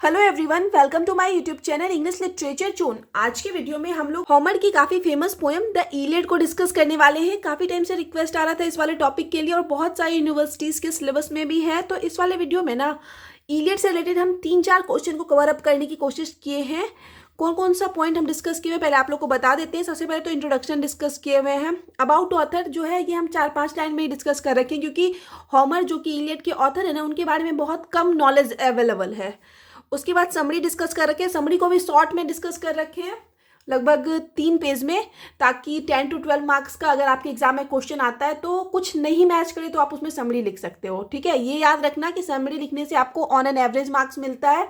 Hello everyone, welcome to my YouTube channel English literature zone. आज के video में हम लोग होमर की काफी फेमस पोएम द इलियड को डिस्कस करने वाले हैं। काफी टाइम से रिक्वेस्ट आ रहा था इस वाले टॉपिक के लिए और बहुत सारी यूनिवर्सिटीज के सिलेबस में भी है। तो इस वाले वीडियो में ना इलियड से रिलेटेड हम 3-4 क्वेश्चन को कवर अप करने की कोशिश किए हैं। कौन कौन सा पॉइंट हम डिस्कस किए हुए पहले आप लोग को बता देते हैं। सबसे पहले तो इंट्रोडक्शन डिस्कस किए हुए हैं। अबाउट ऑथर जो है ये हम 4-5 लाइन में ही डिस्कस कर रखे हैं, क्योंकि होमर जो कि इलियड के ऑथर है ना, उनके बारे में बहुत कम नॉलेज अवेलेबल है। उसके बाद समरी डिस्कस कर रखे हैं, समरी को भी शॉर्ट में डिस्कस कर रखे हैं लगभग 3 पेज में, ताकि 10 to 12 मार्क्स का अगर आपके एग्जाम में क्वेश्चन आता है तो कुछ नहीं मैच करे तो आप उसमें समरी लिख सकते हो। ठीक है, ये याद रखना कि समरी लिखने से आपको ऑन एन एवरेज मार्क्स मिलता है।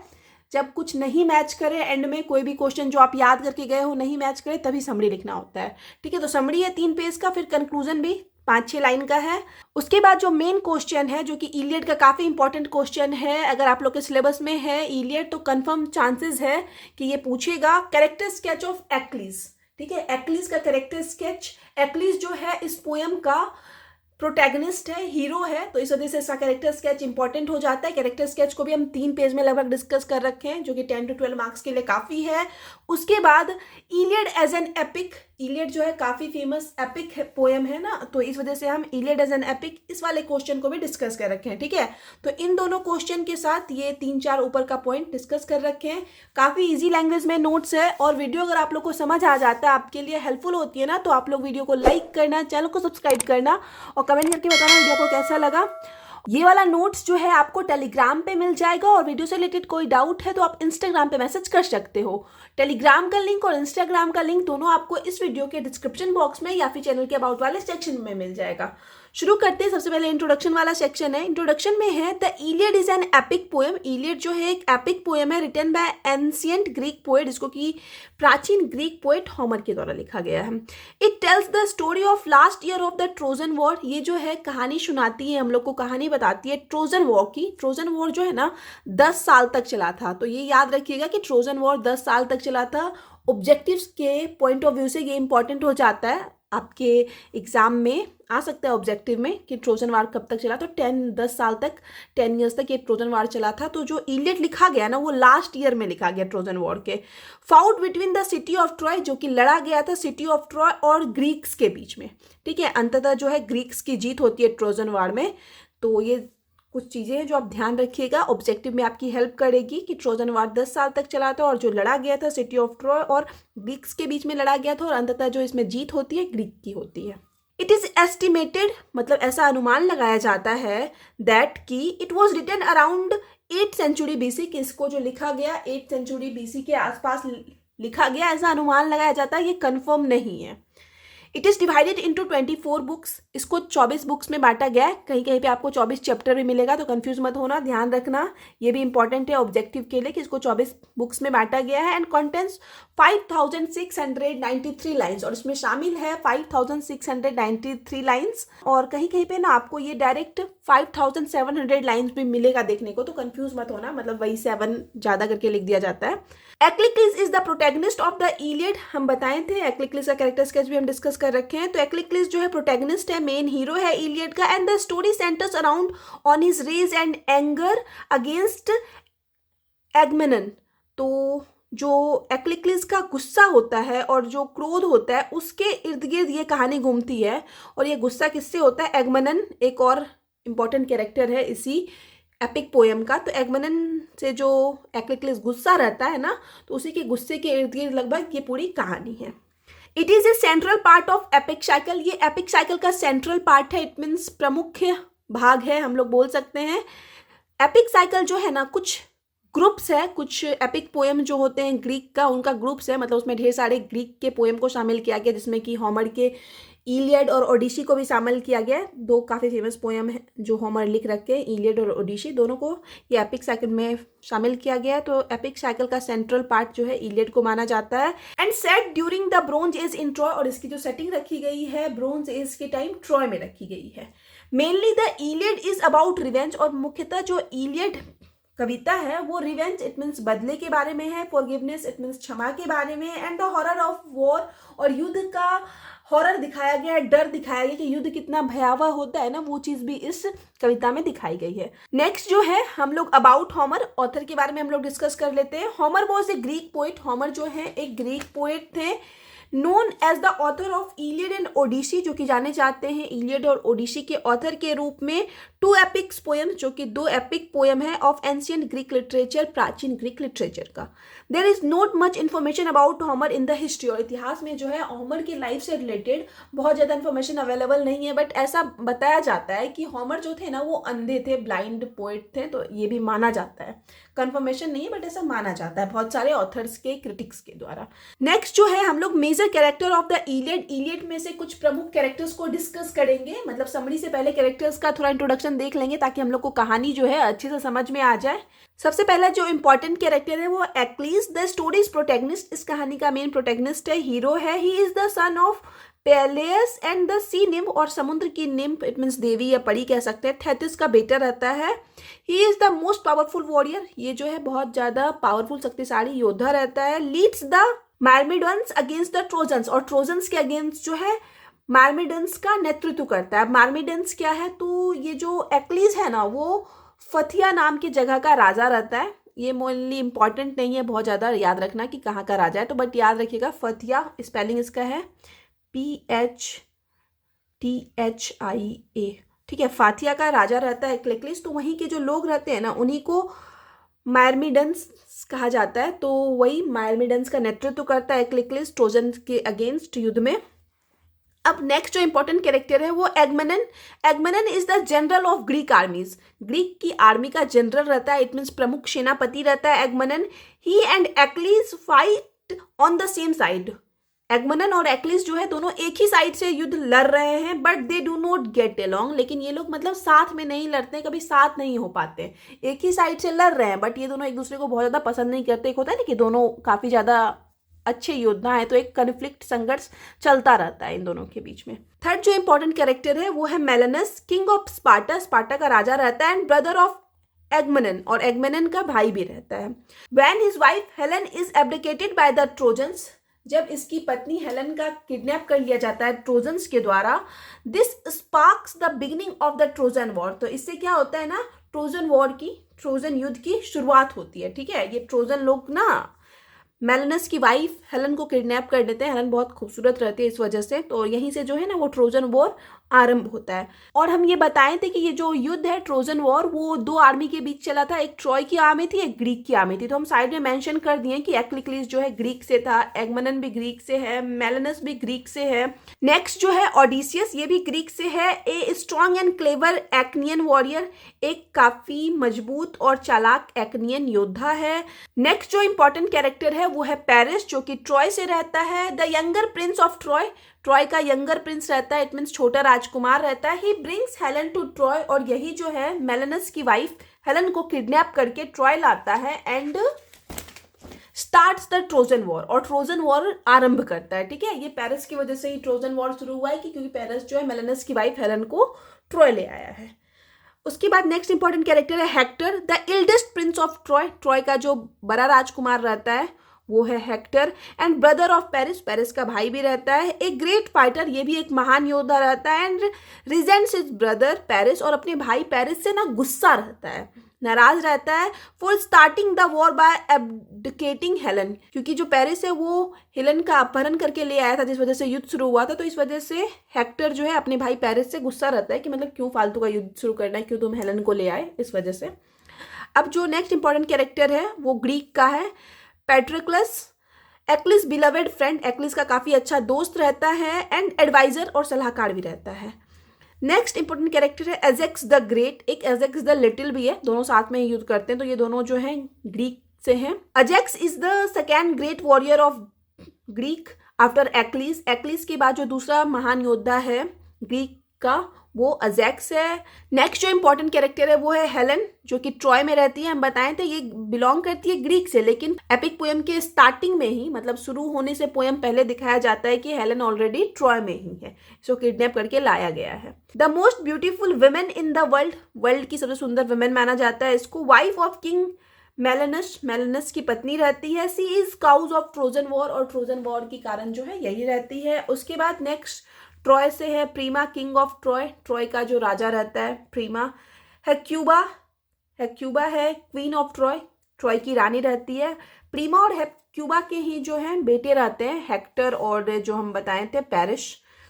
जब कुछ नहीं मैच करे एंड में, कोई भी क्वेश्चन जो आप याद करके गए हो नहीं मैच करे, तभी समरी लिखना होता है। ठीक है, तो समरी है 3 पेज का, फिर कंक्लूजन भी 5-6 लाइन का है। उसके बाद जो मेन क्वेश्चन है, जो कि इलियड का काफी इंपॉर्टेंट क्वेश्चन है, अगर आप लोग के सिलेबस में है इलियड तो कंफर्म चांसेस है कि ये पूछेगा कैरेक्टर स्केच ऑफ एक्लीज। ठीक है, एक्लीज का कैरेक्टर स्केच। एक्लीज जो है इस पोएम का प्रोटैगनिस्ट है, हीरो है, तो इस वजह से इसका कैरेक्टर स्केच इंपॉर्टेंट हो जाता है। कैरेक्टर स्केच को भी हम 3 पेज में लगभग डिस्कस कर रखे हैं, जो कि 10 to 12 मार्क्स के लिए काफ़ी है। उसके बाद Iliad as an epic. Iliad जो है काफ़ी फेमस एपिक पोएम है ना, तो इस वजह से हम इलियड एज एन एपिक इस वाले क्वेश्चन को भी डिस्कस कर रखे हैं। ठीक है, तो इन दोनों क्वेश्चन के साथ ये 3-4 ऊपर का पॉइंट डिस्कस कर रखे हैं। काफ़ी ईजी लैंग्वेज में नोट्स है, और वीडियो अगर आप लोग को समझ आ जाता है, आपके लिए हेल्पफुल होती है ना, तो आप लोग वीडियो को लाइक करना, चैनल को सब्सक्राइब करना और कमेंट करके बताना वीडियो को कैसा लगा। ये वाला नोट्स जो है आपको टेलीग्राम पे मिल जाएगा, और वीडियो से रिलेटेड कोई डाउट है तो आप इंस्टाग्राम पे मैसेज कर सकते हो। टेलीग्राम का लिंक और इंस्टाग्राम का लिंक दोनों आपको इस वीडियो के डिस्क्रिप्शन बॉक्स में या फिर चैनल के अबाउट वाले सेक्शन में मिल जाएगा। शुरू करते हैं। सबसे पहले इंट्रोडक्शन वाला सेक्शन है। इंट्रोडक्शन में है the Iliad is an epic poem. Iliad जो है एक एपिक पोएम है, written by ancient Greek poet, जिसको कि प्राचीन ग्रीक पोएट होमर के द्वारा लिखा गया है। It tells the story of last year of the Trojan war. ये जो है कहानी सुनाती है, हम लोग को कहानी बताती है ट्रोजन वॉर की। ट्रोजन वॉर जो है ना 10 साल तक चला था, तो ये याद रखिएगा कि ट्रोजन वॉर 10 साल तक चला था। ऑब्जेक्टिव्स के पॉइंट ऑफ व्यू से ये इंपॉर्टेंट हो जाता है, आपके एग्जाम में आ सकता है ऑब्जेक्टिव में कि ट्रोजन वार कब तक चला। तो 10 साल तक, 10 ईयर्स तक ये ट्रोजन वार चला था। तो जो इलियड लिखा गया ना, वो लास्ट ईयर में लिखा गया ट्रोजन वॉर के। Fought between the city of Troy, जो कि लड़ा गया था सिटी ऑफ ट्रॉय और ग्रीक्स के बीच में। ठीक है, अंततः जो है ग्रीक्स की जीत होती है ट्रोजन वार में। तो ये कुछ चीज़ें हैं जो आप ध्यान रखिएगा, ऑब्जेक्टिव में आपकी हेल्प करेगी कि ट्रोजन वार 10 साल तक चला था, और जो लड़ा गया था सिटी ऑफ ट्रॉय और ग्रीक्स के बीच में लड़ा गया था, और अंततः जो इसमें जीत होती है ग्रीक की होती है। इट इज एस्टिमेटेड, मतलब ऐसा अनुमान लगाया जाता है, दैट कि it was written around 8th century BC, कि इसको जो लिखा गया 8th सेंचुरी BC के आसपास लिखा गया, ऐसा अनुमान लगाया जाता है। ये कन्फर्म नहीं है। It is divided into 24 books. इसको 24 बुक्स में बांटा गया है। कहीं कहीं पे आपको 24 चैप्टर भी मिलेगा, तो कंफ्यूज मत होना, ध्यान रखना। ये भी इंपॉर्टेंट है ऑब्जेक्टिव के लिए कि इसको 24 बुक्स में बांटा गया है। एंड कंटेंट्स 5693 लाइन्स, और इसमें शामिल है 5693 लाइन्स। और कहीं कहीं पे ना आपको ये डायरेक्ट 5700 लाइन्स भी मिलेगा देखने को, तो कंफ्यूज मत होना, मतलब वही 7 ज़्यादा करके लिख दिया जाता है। एक्लिक्लिस is the protagonist of the Iliad, हम बताए थे। एक्लिक्लिस का कैरेक्टर स्केच भी हम डिस्कस कर रखे हैं। तो एक्लिक्लिस जो है प्रोटैगनिस्ट है, मेन हीरो है इलियड का। And the story centres around on his rage and anger against Agamemnon. तो जो एक्लिक्लिस का गुस्सा होता है और जो क्रोध होता है, उसके इर्द गिर्द ये कहानी घूमती है। और ये गुस्सा किससे होता है? एगमेमनन एक और इम्पॉर्टेंट कैरेक्टर है इसी एपिक पोएम का। तो एगमेमनन से जो एक्लिक्लिस गुस्सा रहता है ना, तो उसी के गुस्से के इर्द गिर्द लगभग ये पूरी कहानी है। It is a central part of epic cycle. ये एपिक साइकिल का सेंट्रल पार्ट है, इट मीन्स प्रमुख भाग है, हम लोग बोल सकते हैं। एपिक साइकिल जो है ना, कुछ ग्रुप्स है, कुछ एपिक पोएम जो होते हैं ग्रीक का, उनका ग्रुप्स है, मतलब उसमें ढेर सारे ग्रीक के पोएम को शामिल किया गया, जिसमें कि होमर के इलियड और ओडिसी को भी शामिल किया गया है। 2 काफ़ी फेमस पोएम है जो होमर लिख रखे हैं, इलियड और ओडिसी, दोनों को ये एपिक साइकिल में शामिल किया गया है। तो एपिक साइकिल का सेंट्रल पार्ट जो है इलियड को माना जाता है। And set during the bronze age in Troy, और इसकी जो सेटिंग रखी गई है ब्रोंज एज के टाइम ट्रॉय में रखी गई है। Mainly the Iliad is about revenge, और मुख्यतः जो इलियड कविता है वो रिवेंज इट मीन्स बदले के बारे में है, फॉरगिवनेस इट मीन्स क्षमा के बारे में, and the horror of war, और युद्ध का हॉरर दिखाया गया है, डर दिखाया गया कि युद्ध कितना भयावह होता है ना, वो चीज भी इस कविता में दिखाई गई है। नेक्स्ट जो है हम लोग अबाउट होमर, ऑथर के बारे में हम लोग डिस्कस कर लेते हैं। Homer was a Greek poet. Homer जो है एक ग्रीक पोएट थे, known as the author of Iliad and Odyssey, जो कि जाने जाते हैं इलियड और ओडिसी के ऑथर के रूप में। 2 एपिक्स पोएम, जो कि 2 एपिक पोएम है ऑफ एंशियंट ग्रीक लिटरेचर, प्राचीन ग्रीक लिटरेचर का। There is not much information about Homer in the history, और इतिहास में जो है होमर की लाइफ से रिलेटेड बहुत ज़्यादा इन्फॉर्मेशन अवेलेबल नहीं है, बट ऐसा बताया जाता है कि होमर जो थे ना वो अंधे थे, ब्लाइंड पोएट थे, तो ये भी माना जाता है। कंफर्मेशन नहीं है बट ऐसा माना जाता है बहुत सारे ऑथर्स के, क्रिटिक्स के द्वारा। नेक्स्ट जो है हम लोग major character of the Iliad, Iliad में से कुछ प्रमुख कैरेक्टर्स को डिस्कस करेंगे। मतलब समरी से पहले कैरेक्टर्स का थोड़ा इंट्रोडक्शन देख लेंगे ताकि हम लोग को कहानी जो है अच्छे से समझ में आ जाए। सबसे पहला जो इंपॉर्टेंट कैरेक्टर है वो एक्लीज, द स्टोरीज प्रोटैगनिस्ट। इस कहानी का मेन प्रोटैगनिस्ट है, हीरो है। He is the son of Peleus and the sea nymph, और समुद्र की निम्फ, इट मीन्स देवी या परी कह सकते हैं। थेथिस का बेटा रहता है। He is the most powerful warrior, ये जो है बहुत ज्यादा पावरफुल शक्तिशाली योद्धा रहता है। Leads the Myrmidons against the Trojans, और ट्रोजन्स के अगेंस्ट जो है मार्मिडन्स का नेतृत्व करता है। मार्मिडन्स क्या है, तो ये जो एक्लीज है ना वो फथिया नाम की जगह का राजा रहता है। ये मोनली इंपॉर्टेंट नहीं है बहुत ज़्यादा याद रखना कि कहाँ का राजा है, तो बट याद रखिएगा फथिया, स्पेलिंग इसका है PHTHIA, ठीक है। फाथिया का राजा रहता है एक्लीज, तो वहीं के जो लोग रहते हैं ना उन्हीं को मार्मिडन्स कहा जाता है। तो वही मार्मिडन्स का नेतृत्व करता है एक्लीज ट्रोजन के अगेंस्ट युद्ध में। अब नेक्स्ट जो इंपॉर्टेंट कैरेक्टर है वो Agamemnon. Agamemnon is the general of Greek armies, Greek की आर्मी का जनरल रहता है, इट मीन्स प्रमुख सेनापति रहता है Agamemnon. He and Achilles fight on the same side. Agamemnon और एक्लीज जो है दोनों एक ही साइड से युद्ध लड़ रहे हैं, but they do not get along, लेकिन ये लोग मतलब साथ में नहीं लड़ते, कभी साथ नहीं हो पाते। एक ही साइड से लड़ रहे हैं बट ये दोनों एक दूसरे को बहुत ज़्यादा पसंद नहीं करते। एक होता है ना कि दोनों काफ़ी ज़्यादा अच्छे योद्धा हैं, तो एक कन्फ्लिक्ट, संघर्ष चलता रहता है इन दोनों के बीच में। थर्ड जो इंपॉर्टेंट कैरेक्टर है वो है melons, king of Sparta, Sparta का राजा रहता है, एंड ब्रदर ऑफ एगमेनन, और एगमेनन का भाई भी रहता है। When his wife Helen is abdicated by the trojans, जब इसकी पत्नी हेलेन का किडनैप कर लिया जाता है ट्रोजन्स के द्वारा, this sparks the beginning of the Trojan war. तो इससे क्या होता है ना, ट्रोजन वॉर की, ट्रोजन युद्ध की शुरुआत होती है, ठीक है। ये ट्रोजन लोग ना मेलनस की वाइफ हेलेन को किडनैप कर देते हैं। हेलेन बहुत खूबसूरत रहती है इस वजह से, तो यहीं से जो है ना वो ट्रोजन वॉर आरंभ होता है। और हम ये बताए थे कि ये जो युद्ध है ट्रोजन वॉर वो 2 आर्मी के बीच चला था, एक ट्रॉय की आर्मी थी, एक ग्रीक की आर्मी थी। तो हम साइड में मेंशन कर दिए कि एक्लीज जो है ग्रीक से था, एगमेनन भी ग्रीक से है, मेलनस भी ग्रीक से है। नेक्स्ट जो है ओडिसियस, ये भी ग्रीक से है। A strong and clever Achaean warrior, एक काफी मजबूत और चालाक एक्नियन योद्धा है। नेक्स्ट जो इंपॉर्टेंट कैरेक्टर है वो है पेरिस, जो कि ट्रॉय से रहता है। The younger prince of Troy, Troy का यंगर प्रिंस रहता है, इट मीन्स छोटा राजकुमार रहता है। He brings Helen to Troy, और यही जो है मेलनस की वाइफ हेलेन को किडनैप करके ट्रॉय लाता है and starts the Trojan war, और ट्रोजन वॉर आरंभ करता है, ठीक है। ये पेरिस की वजह से ही ट्रोजन वॉर शुरू हुआ है, क्योंकि पेरिस जो है मेलनस की वाइफ हेलेन को ट्रॉय ले आया है। उसके बाद नेक्स्ट इंपॉर्टेंट कैरेक्टर है Hector, the eldest prince of Troy. Troy का जो बड़ा राजकुमार रहता है वो है Hector, and brother of Paris, Paris का भाई भी रहता है। एक ग्रेट फाइटर, ये भी एक महान योद्धा रहता है, एंड रिजेंट्स हिज ब्रदर पेरिस, और अपने भाई पेरिस से ना गुस्सा रहता है, नाराज रहता है। For starting the war by abdicating Helen, क्योंकि जो पेरिस है वो हेलेन का अपहरण करके ले आया था, जिस वजह से युद्ध शुरू हुआ था। तो इस वजह से हेक्टर जो है अपने भाई पेरिस से गुस्सा रहता है कि मतलब क्यों फालतू का युद्ध शुरू करना है, क्यों तुम हेलेन को ले आए, इस वजह से। अब जो नेक्स्ट इंपॉर्टेंट कैरेक्टर है वो ग्रीक का है, पैट्रिक्लस, एक्लिस बिलवेड फ्रेंड, एक्लिस का काफ़ी अच्छा दोस्त रहता है, एंड एडवाइजर और सलाहकार भी रहता है। नेक्स्ट इंपॉर्टेंट कैरेक्टर है एजेक्स द ग्रेट, एक एजेक्स द लिटिल भी है, दोनों साथ में युद्ध करते हैं, तो ये दोनों जो हैं ग्रीक से हैं। Ajax is the second great warrior of Greek after Achilles, Achilles के बाद जो दूसरा महान योद्धा है ग्रीक का वो अजेक्स है। नेक्स्ट जो इंपॉर्टेंट कैरेक्टर है वो है हेलेन, जो कि ट्रॉय में रहती है। हम बताए थे ये बिलोंग करती है ग्रीक से, लेकिन एपिक पोएम के स्टार्टिंग में ही, मतलब शुरू होने से पोएम पहले दिखाया जाता है कि हेलेन ऑलरेडी ट्रॉय में ही है, इसको किडनैप करके लाया गया है। The most beautiful women in the world, world की सबसे सुंदर वुमेन माना जाता है इसको। Wife of king Menelaus, Menelaus की पत्नी रहती है। She is cause of Trojan war, और ट्रोजन वॉर की कारण जो है यही रहती है। उसके बाद नेक्स्ट ट्रॉय से है प्रीमा, किंग ऑफ ट्रॉय, ट्रॉय का जो राजा रहता है प्रीमा। हेक्यूबा, हेक्यूबा है क्वीन ऑफ ट्रॉय, ट्रॉय की रानी रहती है। प्रीमा और हेक्यूबा के ही जो है बेटे रहते हैं, हेक्टर और जो हम बताए थे पेरिस।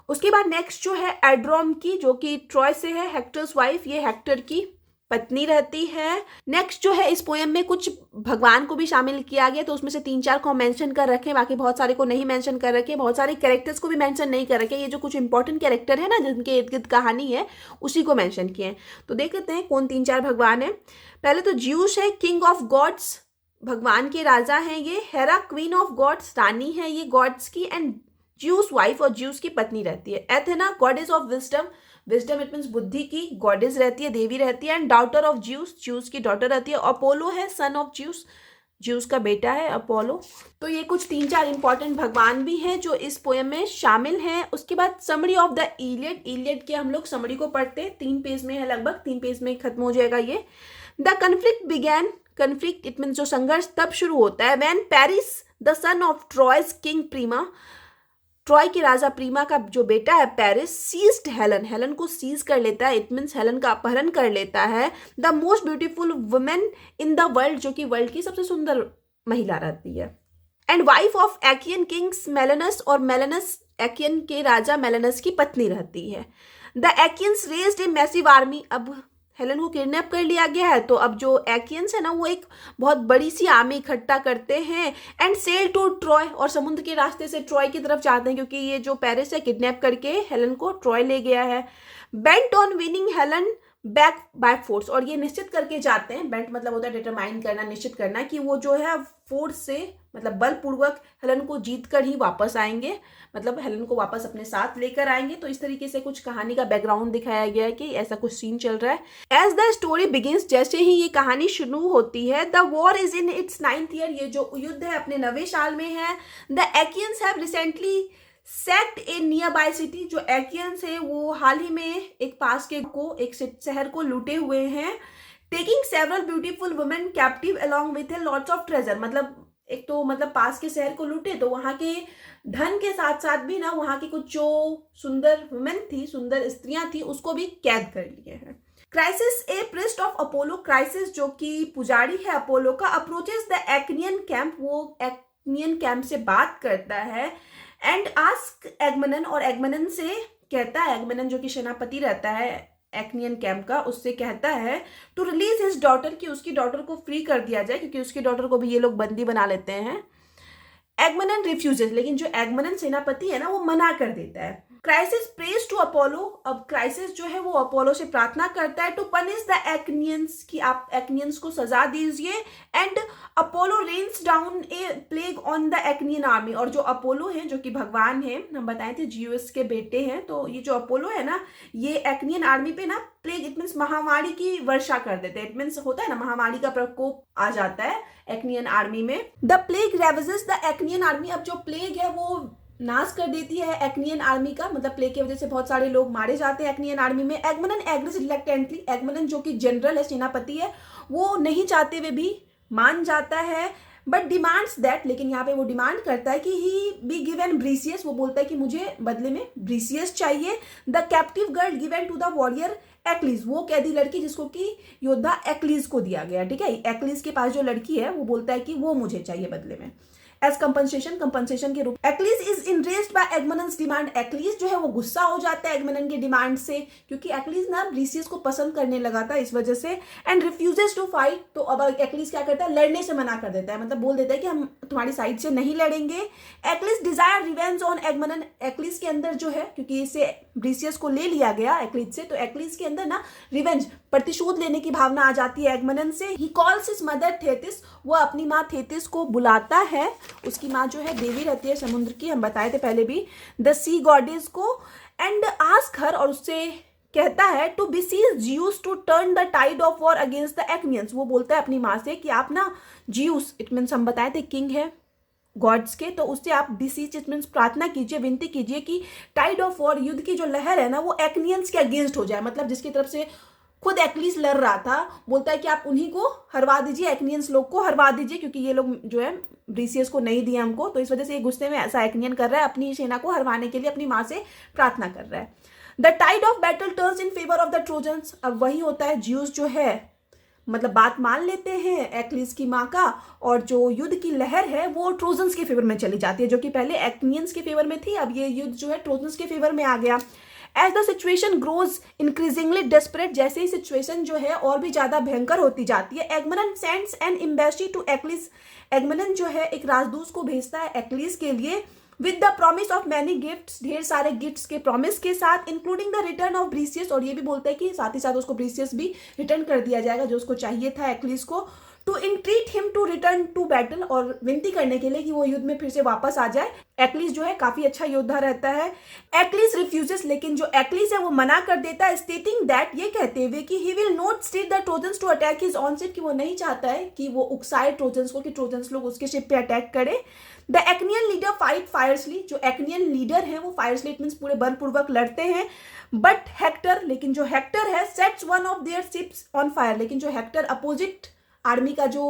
उसके बाद नेक्स्ट जो है एड्रोम की, जो कि ट्रॉय से है, हेक्टर्स वाइफ, ये हेक्टर की पत्नी रहती है। नेक्स्ट जो है इस पोएम में कुछ भगवान को भी शामिल किया गया, तो उसमें से 3-4 को मेंशन कर रखे, बाकी बहुत सारे को नहीं मेंशन कर रखे, बहुत सारे कैरेक्टर्स को भी मेंशन नहीं कर रखे। ये जो कुछ इंपॉर्टेंट कैरेक्टर है ना जिनके इर्द गिर्द कहानी है उसी को मेंशन किए हैं। तो देख लेते हैं कौन 3-4 भगवान है। पहले तो ज्यूस है, किंग ऑफ गॉड्स, भगवान के राजा हैं ये। हेरा, क्वीन ऑफ गॉड्स, रानी है ये गॉड्स की। एंड ज्यूस वाइफ, और ज्यूस की पत्नी रहती है। Athena, goddess of wisdom, wisdom it means बुद्धि की गॉडेस रहती है, देवी रहती है। And daughter of juice, juice की डॉटर रहती है। अपोलो है, सन ऑफ ज्यूस, ज्यूस का बेटा है अपोलो। तो ये कुछ 3-4 इंपॉर्टेंट भगवान भी हैं जो इस पोएम में शामिल हैं। उसके बाद summary of the Iliad, Iliad के हम लोग समरी को पढ़ते हैं, 3 पेज में है, लगभग 3 पेज में खत्म हो जाएगा ये। The conflict began, conflict it means जो संघर्ष तब शुरू होता है when Paris the son of Troy's king Priam, Troy के राजा प्रीमा का जो बेटा है पेरिस, सीज्ड हेलन, हेलन को सीज कर लेता है, इट मीन्स हेलन का अपहरण कर लेता है। The most beautiful women in the world, जो कि वर्ल्ड की सबसे सुंदर महिला रहती है। And wife of एक्यन Kings melons, और मेलनस एक्यन के राजा मेलनस की पत्नी रहती है। The Achaeans raised a massive army, अब हेलन को किडनैप कर लिया गया है, तो अब जो एक्यंस है ना वो एक बहुत बड़ी सी आर्मी इकट्ठा करते हैं। एंड सेल टू ट्रॉय, और समुद्र के रास्ते से ट्रॉय की तरफ जाते हैं, क्योंकि ये जो पेरिस है किडनैप करके हेलन को ट्रॉय ले गया है। Bent on winning Helen back by force, और ये निश्चित करके जाते हैं, बेंट मतलब होता है डिटरमाइन करना, निश्चित करना, कि वो जो है फोर्स से मतलब बलपूर्वक हेलन को जीत कर ही वापस आएंगे, मतलब हेलन को वापस अपने साथ लेकर आएंगे। तो इस तरीके से कुछ कहानी का बैकग्राउंड दिखाया गया है कि ऐसा कुछ सीन चल रहा है। एज द स्टोरी बिगिंस, जैसे ही ये कहानी शुरू होती है, the war is in its 9th year, ये जो युद्ध है अपने 9वें साल में है। The Achaeans have recently set a nearby city, जो एक्यंस है वो हाल ही में एक पास के को एक शहर को लूटे हुए हैं। Taking several beautiful women captive along with A lots of treasure, मतलब एक तो मतलब पास के शहर को लूटे तो वहां के धन के साथ साथ भी ना वहां की कुछ जो सुंदर वुमेन थी, सुंदर स्त्रियां थी, उसको भी कैद कर लिए हैं। Crisis, A priest of Apollo, crisis जो कि पुजारी है अपोलो का, अप्रोचेस द एक्नियन कैंप, वो एक्नियन कैंप से बात करता है। एंड आस्क एगमनन, और एगमनन से कहता है, एगमनन जो कि सेनापति रहता है एक्नियन कैंप का, उससे कहता है टू रिलीज हिज डॉटर, कि उसकी डॉटर को फ्री कर दिया जाए, क्योंकि उसकी डॉटर को भी ये लोग बंदी बना लेते हैं। एगमनन रिफ्यूजेस, लेकिन जो एगमनन सेनापति है ना वो मना कर देता है। क्राइसिस प्रेज टू अपोलो, अब क्राइसिस जो है वो अपोलो से प्रार्थना करता है टू पनिश द एक्नियंस, कि आप एक्नियंस को सजा दीजिए। And Apollo rains down a plague on the Achaean army, और जो अपोलो है जो कि भगवान है, हम बताए थे जियोस के बेटे हैं, तो ये जो अपोलो है ना ये एक्नियन आर्मी पे ना प्लेग इट मीन्स महामारी की वर्षा कर देते हैं, इट मीन्स होता है ना महामारी का प्रकोप आ जाता है एक्नियन आर्मी में। The plague रेविजेस the Achaean army, अब जो प्लेग है वो नाश कर देती है एक्नियन आर्मी का, मतलब प्लेग की वजह से बहुत सारे लोग मारे जाते हैं एक्नियन आर्मी में। एगमनन एग्रीज रिलक्टेंटली, एगमनन जो कि जनरल है, सेनापति है, वो नहीं चाहते हुए भी मान जाता है। बट डिमांड्स दैट, लेकिन यहाँ पे वो डिमांड करता है कि ही बी गिवन ब्रीसियस, वो बोलता है कि मुझे बदले में ब्रीसियस चाहिए। The captive girl given to the warrior Achilles, वो कैदी लड़की जिसको कि योद्धा एक्लीज को दिया गया, ठीक है, एक्लीज के पास जो लड़की है वो बोलता है कि वो मुझे चाहिए बदले में एज कंपनसेशन, कंपनसेशन के रूप। Achilles is enraged by Agamemnon's demand, Achilles जो है वो गुस्सा हो जाता है एगमनन के डिमांड से, क्योंकि एक्लीज ना ब्रीसियस को पसंद करने लगा था इस वजह से। एंड रिफ्यूजेस टू फाइट, तो अब एक्लीज क्या करता है, लड़ने से मना कर देता है, मतलब बोल देता है कि हम तुम्हारी साइड से नहीं लड़ेंगे। Achilles desire revenge on Agamemnon, Achilles के अंदर जो है, क्योंकि इसे ब्रीसियस को ले लिया गया एक्लीज से, तो एक्लीज के अंदर ना रिवेंज, प्रतिशोध लेने की भावना आ जाती है एगमनन से। ही कॉल्स हिज मदर थेथिस, वो अपनी माँ थेथिस को बुलाता है, उसकी माँ जो है देवी रहती है समुद्र की, हम बताए थे पहले भी, द सी गॉडेस को। एंड आस्क हर, और उससे कहता है to beseech Zeus to turn the tide of war against the Achaeans, वो बोलता है अपनी माँ से कि आप ना जियूस, इट मीन्स हम बताए थे किंग है गॉड्स के, तो उससे आप बिसीज इट मीन्स प्रार्थना कीजिए, विनती कीजिए कि टाइड ऑफ वॉर, युद्ध की जो लहर है ना वो एक्नियंस के अगेंस्ट हो जाए, मतलब जिसकी तरफ से खुद एक्लीस लड़ रहा था, बोलता है कि आप उन्हीं को हरवा दीजिए, एक्नियंस लोग को हरवा दीजिए, क्योंकि ये लोग जो है ब्रीसियस को नहीं दिया हमको, तो इस वजह से ये गुस्से में ऐसा एक्नियन कर रहा है, अपनी सेना को हरवाने के लिए अपनी माँ से प्रार्थना कर रहा है। The tide of battle turns in favour of the Trojans. अब वही होता है, ज्यूस जो है मतलब बात मान लेते हैं एक्लीस की माँ का, और जो युद्ध की लहर है वो ट्रोजन्स के फेवर में चली जाती है, जो कि पहले एक्नियंस के फेवर में थी, अब ये युद्ध जो है ट्रोजन्स के फेवर में आ गया। As the situation grows increasingly desperate, जैसे ही सिचुएशन जो है और भी ज्यादा भयंकर होती जाती है, एगमनन sends N embassy to Achilles. एगमनन जो है एक राजदूत को भेजता है एक्लीस के लिए, with the promise of many gifts, ढेर सारे गिफ्ट्स के प्रॉमिस के साथ, इंक्लूडिंग द रिटर्न ऑफ ब्रीसियस, और ये भी बोलता है कि साथ ही साथ उसको ब्रीसियस भी रिटर्न कर दिया जाएगा जो उसको चाहिए था एक्लीस को, to entreat him to return to battle, और विनती करने के लिए कि वो युद्ध में फिर से वापस आ जाए। एक्लीस जो है काफी अच्छा योद्धा रहता है। एक्लीस रिफ्यूजेस, लेकिन जो एक्लीस है वो मना कर देता है, स्टेटिंग दैट, ये कहते हुए कि he will not state the Trojans to attack his own ship, कि वो नहीं चाहता है कि वो उकसाए ट्रोजन्स को कि ट्रोजन्स लोग उसके शिप पे अटैक करे। द एक्नियन लीडर फाइट फायरसली, जो एक्नियन लीडर है वो फायरसली इट मीन्स पूरे बलपूर्वक लड़ते हैं। बट हेक्टर, लेकिन जो हेक्टर है, sets one of their ships on fire, लेकिन जो हेक्टर अपोजिट आर्मी का जो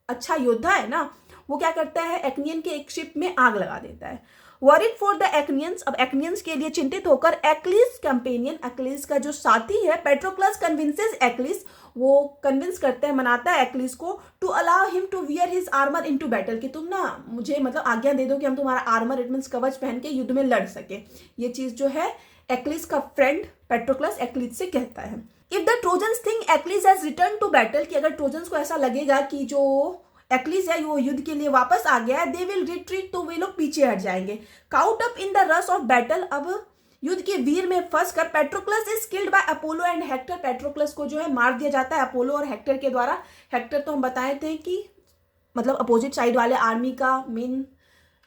अच्छा योद्धा है ना, वो क्या करता है, एक्नियन के एक शिप में आग लगा देता है। वरिड फॉर द एक्नियंस, अब एक्नियंस के लिए चिंतित होकर एक्लीस कंपेनियन, एक्लीस का जो साथी है, पेट्रोक्लस कन्विंसेस एक्लीस, वो कन्विंस करते हैं, मनाता है एक्लीस को, to allow him to wear his armour into battle, कि तुम ना मुझे मतलब आज्ञा दे दो कि हम तुम्हारा आर्मर इट मीन्स कवच पहन के युद्ध में लड़ सके। ये चीज जो है एक्लीस का फ्रेंड पेट्रोक्लस एक्लीस से कहता है। If the Trojans think Achilles has return to battle, कि अगर ट्रोजन्स को ऐसा लगेगा कि जो एक्लीस है वो युद्ध के लिए वापस आ गया है, दे विल रिट्रीट, तो वे लोग पीछे हट जाएंगे। Caught up in the rush of battle, अब युद्ध के वीर में फंस कर Patroclus is killed by Apollo and Hector, Patroclus को जो है मार दिया जाता है अपोलो और हेक्टर के द्वारा। हेक्टर तो हम बताए थे कि मतलब अपोजिट साइड वाले आर्मी का मेन